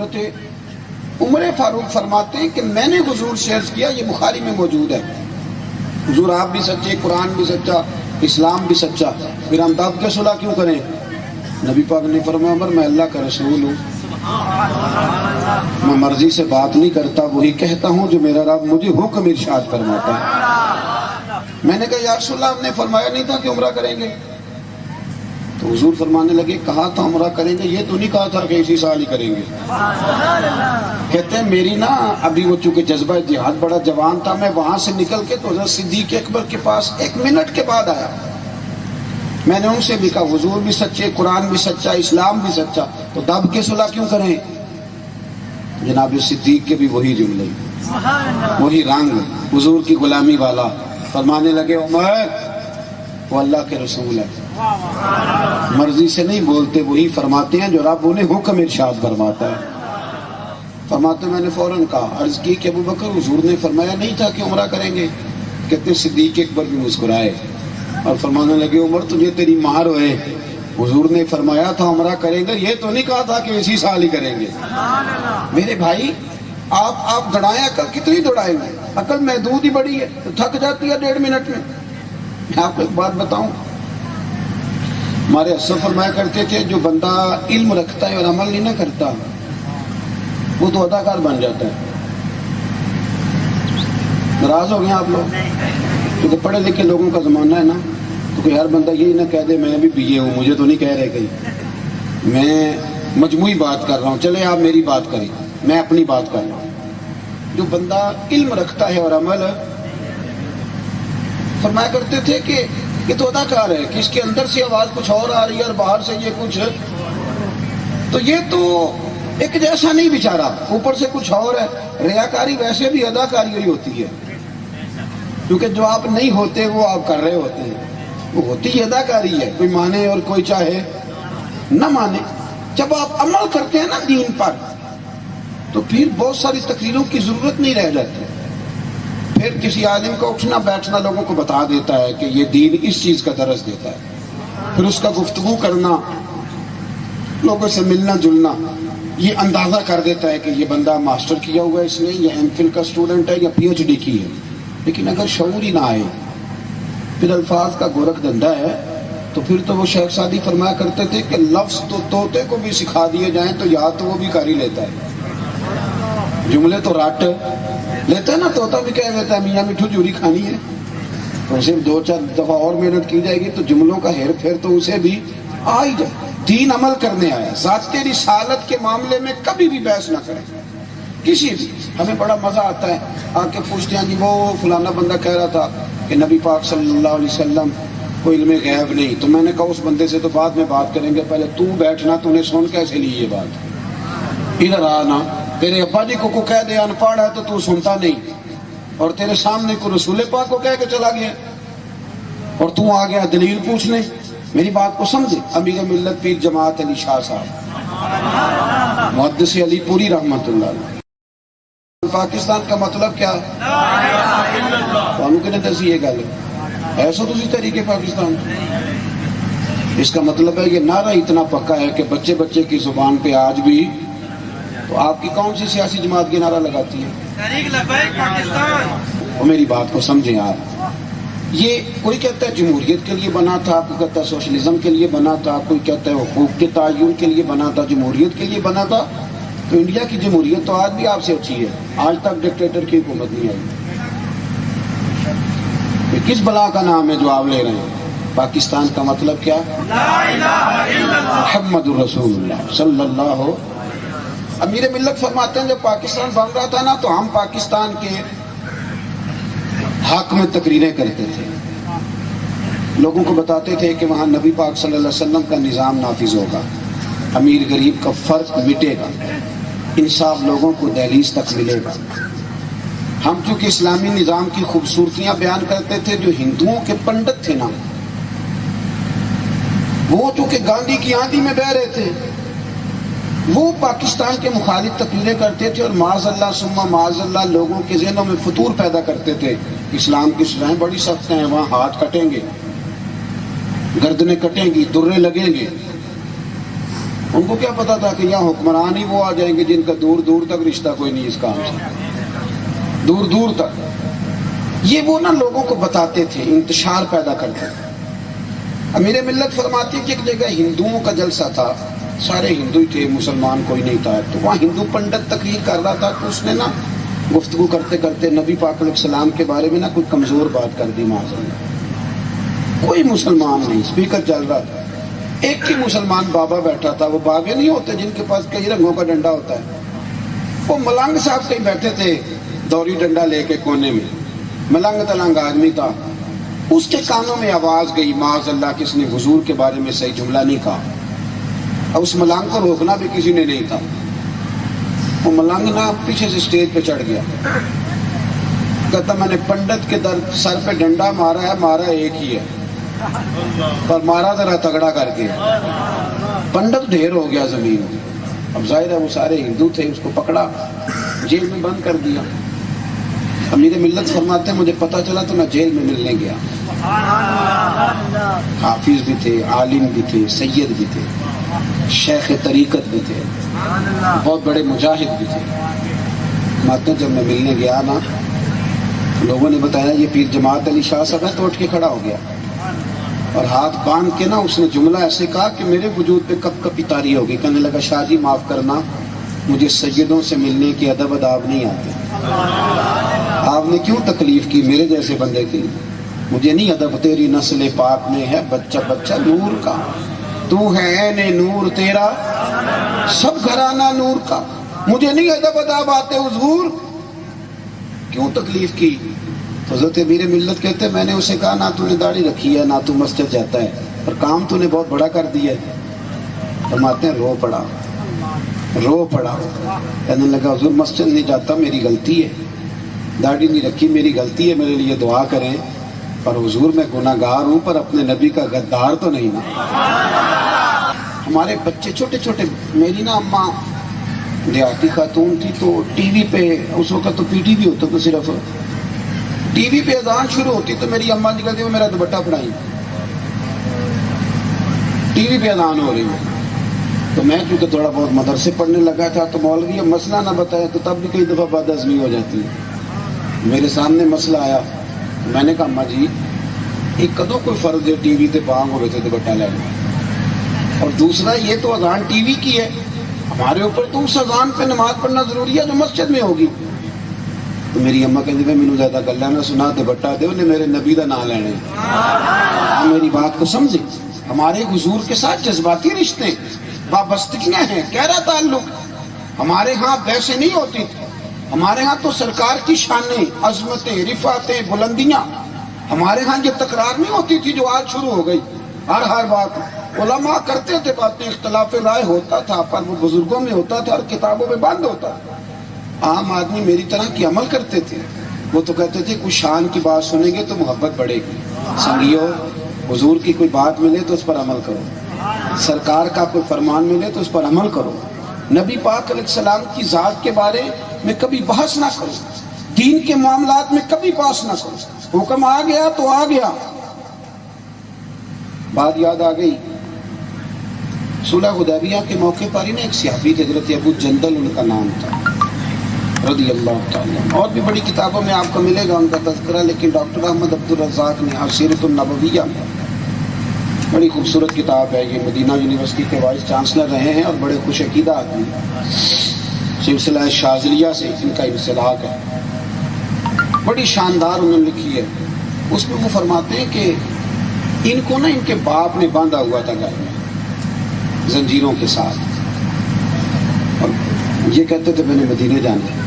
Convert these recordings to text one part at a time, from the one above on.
حضرت عمر فاروق فرماتے ہیں کہ میں نے حضور سے عرض کیا، یہ بخاری میں موجود ہے، حضور آپ بھی سچے، قرآن بھی سچا، اسلام بھی سچا، پھر ہم دب کے صلح کیوں کریں؟ نبی پاک نے فرمایا عمر میں اللہ کا رسول ہوں، میں مرضی سے بات نہیں کرتا، وہی کہتا ہوں جو میرا رب مجھے حکم ارشاد فرماتا ہے۔ میں نے کہا یا رسول اللہ ہم نے فرمایا نہیں تھا کہ عمرہ کریں گے؟ تو حضور فرمانے لگے کہا تھا عمرہ کریں گے، یہ تو نہیں کہا تھا کہ اسی سال ہی کریں گے۔ کہتے ہیں میری نا ابھی وہ چونکہ جذبہ جہاد بڑا جوان تھا، میں وہاں سے نکل کے تو حضرت صدیق اکبر کے پاس 1 منٹ کے بعد آیا، میں نے ان سے بھی کہا حضور بھی سچے، قرآن بھی سچا، اسلام بھی سچا، تو دب کے صلح کیوں کریں؟ جناب صدیق کے بھی وہی جملے، وہی رنگ، حضور کی غلامی والا، فرمانے لگے عمر وہ اللہ کے رسول ہے، مرضی سے نہیں بولتے، وہی فرماتے ہیں جو رب انہیں حکم ارشاد فرماتا ہے۔ فرماتے میں نے فوراً کہا، عرض کی کہ ابو بکر حضور نے فرمایا نہیں تھا کہ عمرہ کریں گے؟ کہتے صدیق اکبر بھی مسکرائے اور فرمانے لگے عمر تجھے تیری مہر ہوئے، حضور نے فرمایا تھا عمرہ کریں گے، یہ تو نہیں کہا تھا کہ اسی سال ہی کریں گے۔ میرے بھائی آپ دوڑائیں، عقل کتنی دوڑائیں گے؟ عقل محدود ہی بڑی ہے، تھک جاتی ہے 1.5 منٹ میں۔ میں آپ کو ایک بات بتاؤں، ہمارے اسد فرمایا کرتے تھے جو بندہ علم رکھتا ہے اور عمل نہیں نہ کرتا وہ تو اداکار بن جاتا ہے۔ ناراض ہو گئے آپ لوگ؟ کیونکہ پڑھے لکھے لوگوں کا زمانہ ہے نا، تو کوئی ہر بندہ یہی نہ کہہ دے میں بھی BA ہوں، مجھے تو نہیں کہہ رہے کہیں، میں مجموعی بات کر رہا ہوں، چلے آپ میری بات کریں، میں اپنی بات کر رہا ہوں۔ جو بندہ علم رکھتا ہے اور عمل، فرمایا کرتے تھے کہ یہ تو اداکار ہے کہ اس کے اندر سے آواز کچھ اور آ رہی ہے اور باہر سے یہ کچھ، تو یہ تو ایک جیسا نہیں بیچارہ، اوپر سے کچھ اور ہے۔ ریاکاری ویسے بھی اداکاری ہی ہوتی ہے، کیونکہ جو آپ نہیں ہوتے وہ آپ کر رہے ہوتے ہیں، وہ ہوتی ہی اداکاری ہے، کوئی مانے اور کوئی چاہے نہ مانے۔ جب آپ عمل کرتے ہیں نا دین پر تو پھر بہت ساری تقریروں کی ضرورت نہیں رہ جاتی، پھر کسی عالم کا اٹھنا بیٹھنا لوگوں کو بتا دیتا ہے کہ یہ دین اس چیز کا درس دیتا ہے، پھر اس کا گفتگو کرنا، لوگوں سے ملنا جلنا، یہ اندازہ کر دیتا ہے کہ یہ بندہ ماسٹر کیا ہوا ہے اس نے، یا MPhil کا اسٹوڈنٹ ہے یا PhD کی ہے۔ لیکن اگر شعور ہی نہ آئے، پھر الفاظ کا گورکھ دھندا ہے، تو پھر تو وہ شیخ سعدی فرمایا کرتے تھے کہ لفظ تو طوطے کو بھی سکھا دیے جائیں تو یاد تو وہ بھی کر ہی لیتا ہے، جملے تو رٹ لیتا ہے نا، طوطا بھی کہہ دیتا ہے میاں مٹھو جوری کھانی ہے، تو صرف 2-4 دفعہ اور محنت کی جائے گی تو جملوں کا ہیر پھیر تو اسے بھی آ ہی جائے۔ دین عمل کرنے آیا، ذات رسالت کے معاملے میں کبھی بھی بحث نہ کریں کسی بھی۔ ہمیں بڑا مزہ آتا ہے آ کے پوچھتے ہیں جی وہ فلانا بندہ کہہ رہا تھا کہ نبی پاک صلی اللہ علیہ وسلم کو علم غیب نہیں، تو میں نے کہا اس بندے سے تو بعد میں بات کریں گے، پہلے تو بیٹھنا، تو نے سن کیسے لی یہ بات؟ ادھر آنا، تیرے ابا جی کو کہہ دے ان پڑھ ہے تو سنتا نہیں، اور تیرے سامنے کو رسول پاک کو کہہ کے چلا گیا اور تو آ گیا دلیل پوچھنے۔ میری بات کو سمجھے، امیر ملت پیر جماعت علی شاہ صاحب محدث علی پوری رحمت اللہ علیہ، پاکستان کا مطلب کیا ہے؟ دسی یہ گل ایسا تھی تحریک پاکستان، اس کا مطلب ہے یہ نعرہ اتنا پکا ہے کہ بچے بچے کی زبان پہ آج بھی۔ تو آپ کی کون سی سیاسی جماعت یہ نعرہ لگاتی ہے؟ تحریک لبیک پاکستان۔ اور میری بات کو سمجھیں آپ، یہ کوئی کہتا ہے جمہوریت کے لیے بنا تھا، کوئی کہتا ہے سوشلزم کے لیے بنا تھا، کوئی کہتا ہے حقوق کے تعین کے لیے بنا تھا، جمہوریت کے لیے بنا تھا۔ تو انڈیا کی جمہوریت تو آج بھی آپ سے اچھی ہے، آج تک ڈکٹیٹر کی حکومت نہیں آئی۔ یہ کس بلا کا نام ہے جو آپ لے رہے ہیں؟ پاکستان کا مطلب کیا؟ لا الہ الا اللہ محمد الرسول اللہ صلی اللہ۔ امیر ملت فرماتے ہیں جب پاکستان بن رہا تھا نا تو ہم پاکستان کے حق میں تقریریں کرتے تھے، لوگوں کو بتاتے تھے کہ وہاں نبی پاک صلی اللہ علیہ وسلم کا نظام نافذ ہوگا، امیر غریب کا فرق مٹے گا، انصاف لوگوں کو دہلیز تک ملے گا۔ ہم چونکہ اسلامی نظام کی خوبصورتیاں بیان کرتے تھے، جو ہندوؤں کے پنڈت تھے نا وہ چونکہ گاندھی کی آندھی میں بہ رہے تھے، وہ پاکستان کے مخالف تقریریں کرتے تھے اور معاذ اللہ ثم معاذ اللہ لوگوں کے ذہنوں میں فطور پیدا کرتے تھے۔ اسلام کی سزائیں بڑی سخت ہیں، وہاں ہاتھ کٹیں گے، گردنیں کٹیں گی، درے لگیں گے۔ ان کو کیا پتا تھا کہ یہاں حکمران ہی وہ آ جائیں گے جن کا دور دور تک رشتہ کوئی نہیں اس کام سے، دور دور تک۔ یہ وہ نا لوگوں کو بتاتے تھے، انتشار پیدا کرتے تھے۔ امیر ملت فرماتے ہیں کہ ایک جگہ ہندوؤں کا جلسہ تھا، سارے ہندو ہی تھے، مسلمان کوئی نہیں تھا، تو وہاں ہندو پنڈت تقریر کر رہا تھا، تو اس نے نا گفتگو کرتے کرتے نبی پاک علیہ السلام کے بارے میں نا کوئی کمزور بات کر دی، معاذاللہ۔ کوئی مسلمان نہیں، اسپیکر چل رہا تھا، ایک ہی مسلمان بابا بیٹھا تھا، وہ بابے نہیں ہوتے جن کے پاس کئی رنگوں کا ڈنڈا ہوتا ہے، وہ ملنگ صاحب کہیں بیٹھے تھے دوری ڈنڈا لے کے کونے میں، ملنگ تلنگ آدمی تھا، اس کے کانوں میں آواز گئی معاذ اللہ کس نے حضور کے بارے میں صحیح جملہ نہیں کہا، اور اس ملنگ کو روکنا بھی کسی نے نہیں تھا۔ وہ ملنگ نا پیچھے سے اسٹیج پہ چڑھ گیا، کہتا میں نے پنڈت کے سر پہ ڈنڈا مارا ہے، مارا ایک ہی ہے، پر مارا ذرا تگڑا کر کے، پنڈت ڈھیر ہو گیا زمین۔ اب ظاہر ہے وہ سارے ہندو تھے، اس کو پکڑا، جیل میں بند کر دیا۔ امیر ملت فرماتے ہیں مجھے پتا چلا تو میں جیل میں ملنے گیا، حافظ بھی تھے، عالم بھی تھے، سید بھی تھے، شیخ طریقت بھی تھے، بہت بڑے مجاہد بھی تھے۔ ماتم جب میں ملنے گیا نا، لوگوں نے بتایا یہ پیر جماعت علی شاہ صاحب ہے، تو اٹھ کے کھڑا ہو گیا اور ہاتھ باندھ کے نا اس نے جملہ ایسے کہا کہ میرے وجود پہ کپ کپی طاری ہو گئی۔ کہنے لگا شاہ جی معاف کرنا، مجھے سیدوں سے ملنے کی ادب اداب نہیں آتے، آپ نے کیوں تکلیف کی میرے جیسے بندے کی، مجھے نہیں ادب، تیری نسل پاک میں ہے بچہ بچہ نور کا، تو ہے عین نور تیرا سب گھرانہ نور کا، مجھے نہیں ادب اداب آتے حضور، کیوں تکلیف کی؟ تو حضرت امیر ملت کہتے میں نے اسے کہا نہ تو نے داڑھی رکھی ہے، نہ تو مسجد جاتا ہے، پر کام تو نے بہت بڑا کر دیا ہے۔ فرماتے ہیں رو پڑا، کہنے لگا حضور مسجد نہیں جاتا میری غلطی ہے، داڑھی نہیں رکھی میری غلطی ہے، میرے لیے دعا کریں، پر حضور میں گناہ گار ہوں، پر اپنے نبی کا غدار تو نہیں نا۔ ہمارے بچے چھوٹے چھوٹے، میری نا اماں دیہاتی خاتون تھی، تو ٹی وی پہ اس وقت تو پی ٹی وی ہوتا تو صرف ٹی وی پہ اذان شروع ہوتی تو میری اماں جی کہتی وہ میرا دوپٹہ پڑھائی، ٹی وی پہ اذان ہو رہی ہے، تو میں کیونکہ تھوڑا بہت مدرسے پڑھنے لگا تھا، تو مولوی اب مسئلہ نہ بتایا تو تب بھی کئی دفعہ بد ہضمی ہو جاتی ہے۔ میرے سامنے مسئلہ آیا، میں نے کہا اماں جی ایک کدو کوئی فرض ہے ٹی وی تے بانگ ہو رہے تھے دوپٹہ لینا، اور دوسرا یہ تو اذان ٹی وی کی ہے، ہمارے اوپر تو اس اذان پہ نماز پڑھنا ضروری ہے جو مسجد میں ہوگی۔ تو میری اماں کہتی ہے مینوں زیادہ گلاں نہ سنا، دوپٹہ دے انہیں میرے نبی دا نام لینے، میری بات کو سمجھے، ہمارے حضور کے ساتھ جذباتی رشتے وابستگیاں ہیں، گہرا تعلق۔ ہمارے ہاں ویسے نہیں ہوتی تھی، ہمارے ہاں تو سرکار کی شانیں، عظمتیں، رفعتیں، بلندیاں، ہمارے ہاں یہ تکرار نہیں ہوتی تھی جو آج شروع ہو گئی۔ ہر بات علماء کرتے تھے، باتیں اختلاف رائے ہوتا تھا، پر وہ بزرگوں میں ہوتا تھا اور کتابوں میں بند ہوتا تھا۔ عام آدمی میری طرح کی عمل کرتے تھے، وہ تو کہتے تھے کوئی شان کی بات سنیں گے تو محبت بڑھے گی، سنگیو حضور کی کوئی بات ملے تو اس پر عمل کرو، سرکار کا کوئی فرمان ملے تو اس پر عمل کرو، نبی پاک علیہ السلام کی ذات کے بارے میں کبھی بحث نہ کرو، دین کے معاملات میں کبھی بحث نہ کرو، حکم آ گیا تو آ گیا۔ بات یاد آ گئی، صلح حدیبیہ کے موقع پر ہی نا ایک صحابی تھے حضرت ابو جندل ان کا نام تھا رضی اللہ تعالیٰ، اور بھی بڑی کتابوں میں آپ کو ملے گا ان کا تذکرہ، لیکن ڈاکٹر احمد عبد الرزاق نے السیرۃ النبویہ، بڑی خوبصورت کتاب ہے، یہ مدینہ یونیورسٹی کے وائس چانسلر رہے ہیں اور بڑے خوش عقیدہ آدمی، سلسلہ شاذلیہ سے ان کا انسلاک ہے، بڑی شاندار انہوں نے لکھی ہے۔ اس میں وہ فرماتے ہیں کہ ان کو نا ان کے باپ نے باندھا ہوا تھا گھر میں زنجیروں کے ساتھ، اور یہ کہتے تھے میں نے مدینے جانا ہے۔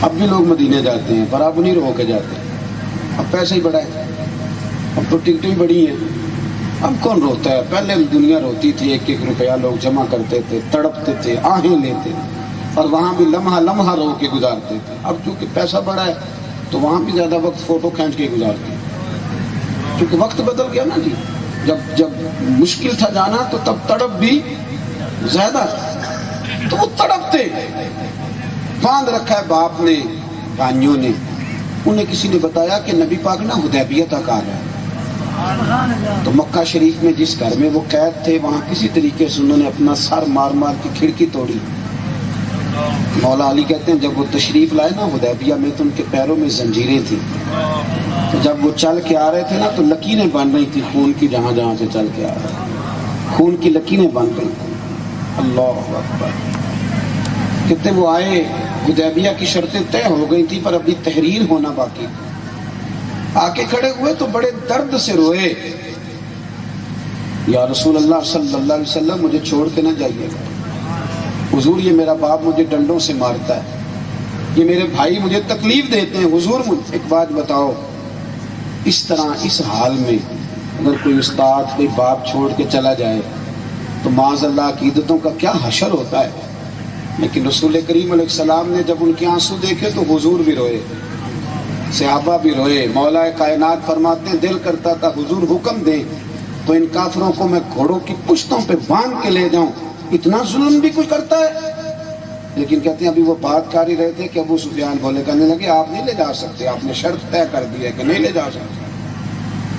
اب بھی لوگ مدینے جاتے ہیں پر اب نہیں رو کے جاتے، اب پیسے ہی بڑھائے، اب تو ٹکٹیں بڑی ہیں، اب کون روتا ہے؟ پہلے دنیا روتی تھی، 1-1 روپیہ لوگ جمع کرتے تھے، تڑپتے تھے، آہیں لیتے اور وہاں بھی لمحہ لمحہ رو کے گزارتے تھے۔ اب چونکہ پیسہ بڑھا ہے تو وہاں بھی زیادہ وقت فوٹو کھینچ کے گزارتے ہیں، کیونکہ وقت بدل گیا نا جی، جب مشکل تھا جانا تو تب تڑپ بھی زیادہ تھا، تو وہ تڑپتے، باندھ رکھا ہے باپ نے، بھائیوں نے، انہیں کسی نے بتایا کہ نبی پاک نے حدیبیہ تک آ گیا، تو مکہ شریف میں جس گھر میں وہ قید تھے وہاں کسی طریقے سے انہوں نے اپنا سر مار مار کے کھڑکی توڑی. مولا علی کہتے ہیں جب وہ تشریف لائے نا حدیبیہ میں تو ان کے پیروں میں زنجیریں تھیں. تو جب وہ چل کے آ رہے تھے نا تو لکیریں بن رہی تھی خون کی، جہاں جہاں سے چل کے آ رہے خون کی لکیریں بن رہی تھیں. اللہ اکبر. کہتے وہ آئے، حدیبیہ کی شرطیں طے ہو گئی تھی پر ابھی تحریر ہونا باقی. آ کے کھڑے ہوئے تو بڑے درد سے روئے، یا رسول اللہ صلی اللہ علیہ وسلم مجھے چھوڑ کے نہ جائیے گا. حضور یہ میرا باپ مجھے ڈنڈوں سے مارتا ہے، یہ میرے بھائی مجھے تکلیف دیتے ہیں. حضور ایک بات بتاؤ، اس طرح اس حال میں اگر کوئی استاد کوئی باپ چھوڑ کے چلا جائے تو معاذ اللہ عقیدتوں کا کیا حشر ہوتا ہے. لیکن رسول کریم علیہ السلام نے جب ان کے آنسو دیکھے تو حضور بھی روئے، صحابہ بھی روئے. مولا کائنات فرماتے ہیں دل کرتا تھا حضور حکم دیں تو ان کافروں کو میں گھوڑوں کی پشتوں پہ باندھ کے لے جاؤں، اتنا ظلم بھی کچھ کرتا ہے. لیکن کہتے ہیں ابھی وہ بات کر ہی رہے تھے کہ ابو سفیان بولے، کہنے لگے آپ نہیں لے جا سکتے، آپ نے شرط طے کر دی ہے کہ نہیں لے جا سکتے.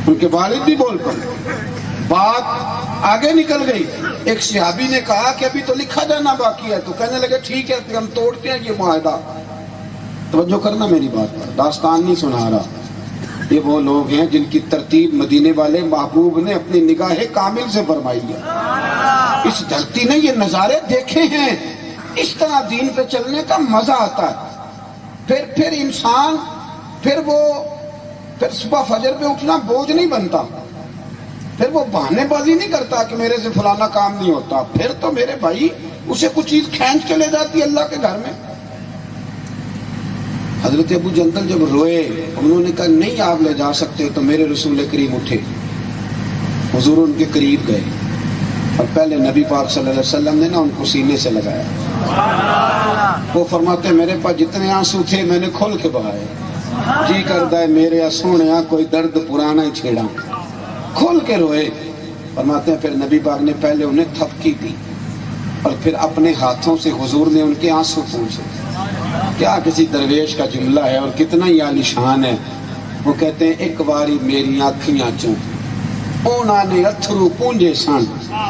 ان کے والد بھی بول پڑے، بات آگے نکل گئی. ایک صحابی نے کہا کہ ابھی تو لکھا جانا باقی ہے، تو کہنے لگے ٹھیک ہے ہم توڑتے ہیں یہ معاہدہ. توجہ کرنا میری بات پر، داستان نہیں سنا رہا. یہ وہ لوگ ہیں جن کی ترتیب مدینے والے محبوب نے اپنی نگاہ کامل سے فرمائی ہے. اس دھرتی نے یہ نظارے دیکھے ہیں، اس طرح دین پہ چلنے کا مزہ آتا ہے. پھر انسان پھر صبح فجر پہ اٹھنا بوجھ نہیں بنتا، پھر وہ بہانے بازی نہیں کرتا کہ میرے سے فلانا کام نہیں ہوتا. پھر تو میرے بھائی اسے کچھ چیز کھینچ کے لے جاتی ہے اللہ کے گھر میں. حضرت ابو جندل جب روئے انہوں نے کہا نہیں آپ لے جا سکتے. تو میرے رسول کریم اٹھے، حضور ان کے قریب گئے اور پہلے نبی پاک صلی اللہ علیہ وسلم نے نا ان کو سینے سے لگایا. وہ فرماتے میرے پاس جتنے آنسو تھے میں نے کھول کے بہائے. جی کرتا ہے میرے سونیا کوئی درد پرانا ہی چھیڑا، کھول کے روئے. فرماتے ہیں پھر نبی پاک نے پہلے انہیں تھپکی دی اور پھر اپنے ہاتھوں سے حضور نے ان کے آنسو پوچھے. کیا کسی درویش کا جملہ ہے اور کتنا ہی عالیشان ہے. وہ کہتے ہیں ایک باری میری آنکھیاں چوں اونا نے اتھرو پونجے سن،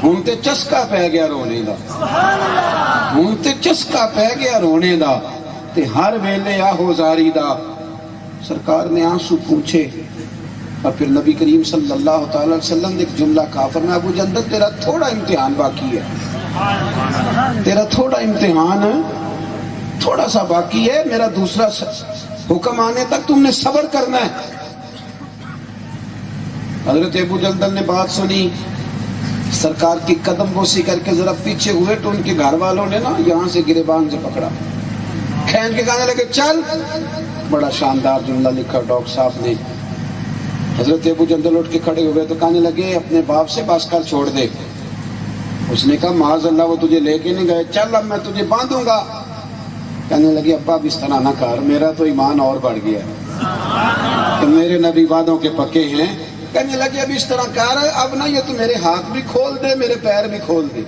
ہن تے چسکا پہ گیا رونے دا، ہن تے چسکا پہ گیا رونے دا، تے ہر ویلے آہو زاری دا. سرکار نے آنسو پوچھے اور پھر نبی کریم صلی اللہ تعالی وسلم نے ایک جملہ کہا. فرمایا ابو جندل تیرا تھوڑا امتحان باقی ہے، تیرا تھوڑا امتحان تھوڑا سا باقی ہے، میرا دوسرا حکم آنے تک تم نے صبر کرنا ہے. حضرت ابو جندل نے بات سنی، سرکار کی قدم بوسی کر کے ذرا پیچھے ہوئے تو ان کے گھر والوں نے نا یہاں سے گریبان سے پکڑا، کھینچ کے کہنے لگے چل. بڑا شاندار جملہ لکھا ڈاکٹر صاحب نے. حضرت ابو جندل اٹھ کے کھڑے ہوئے تو کہنے لگے اپنے باپ سے بس کر چھوڑ دے. اس نے کہا معاذ اللہ وہ تجھے لے کے نہیں گئے، چل اب میں تجھے باندھوں گا. کہنے لگے ابا اب اس طرح نہ کر، میرا تو ایمان اور بڑھ گیا کہ میرے نبی وعدوں کے پکے ہیں. کہنے لگے اب اس طرح کر، اب نہ یہ تو میرے ہاتھ بھی کھول دے میرے پیر بھی کھول دے،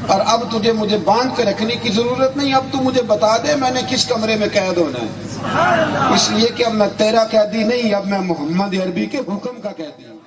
اور اب تجھے مجھے باندھ کے رکھنے کی ضرورت نہیں، اب تو مجھے بتا دے میں نے کس کمرے میں قید ہونا ہے. اس لیے کہ اب میں تیرا قیدی نہیں، اب میں محمد عربی کے حکم کا قیدی ہوں.